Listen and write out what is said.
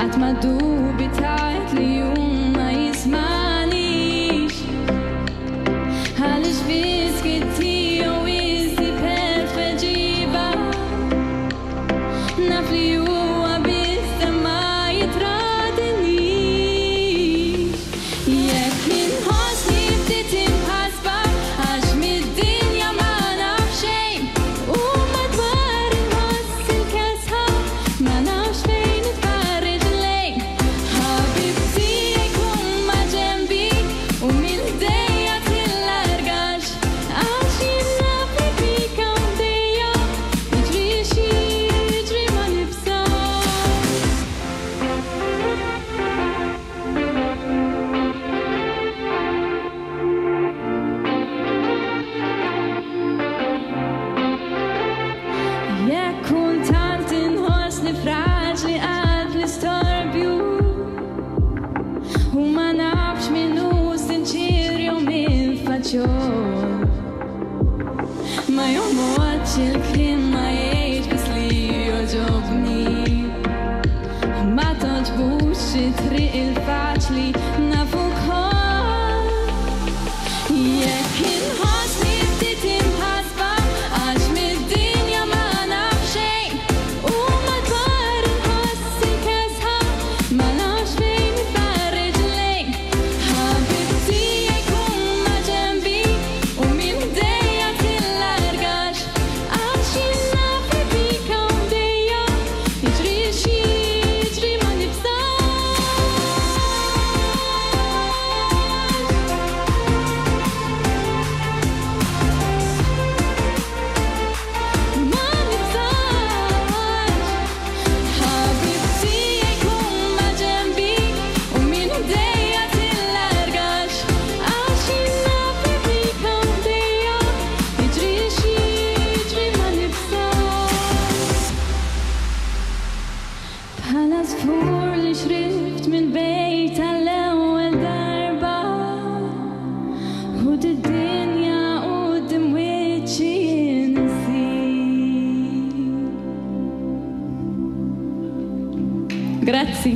għatma dubitajt li jum ma jismanix għalix biskitti u izzi perfeġiba naf li huwa bista ma jitradinix jekk inħossni ftit imħasba għax mid-dinja ma naf xejn u madwar inħoss il-kesħa ma nafx fejn itfarreġ lejn ħabibti jkun ma ġembi u mill-dejja tillargax għax jien naf li fika mdejja jiġri xi jiġri ma nibżax jekk kuntant inħossni fraġli għad l-istorbju u ma nafx minnu sinċir jew min faċjol ma jommoċ il-klim ma jgħix bis li joġobni ma toġbux it-triq il-faċli nafu wkoll jekk inħossni ftit imħasba għax mid-dinja ma naf xejn u madwar inħoss il-kesħa ma nafx fejn itfarreġ lejn ħabibti jkun ma ġembi u mill-dejja tillargax għax jien naf li fika mdejja jiġri xi jiġri ma nibżax ma nibżax ħabibti jkun ma ġembi u mill-dejja tillargax għax jien naf li fika mdejja jiġri xi jiġri ma nibżax bħala żfur li xrift mill-bejt għall-ewwel darba u d-dinja quddiem wiċċi insib. Grazzi.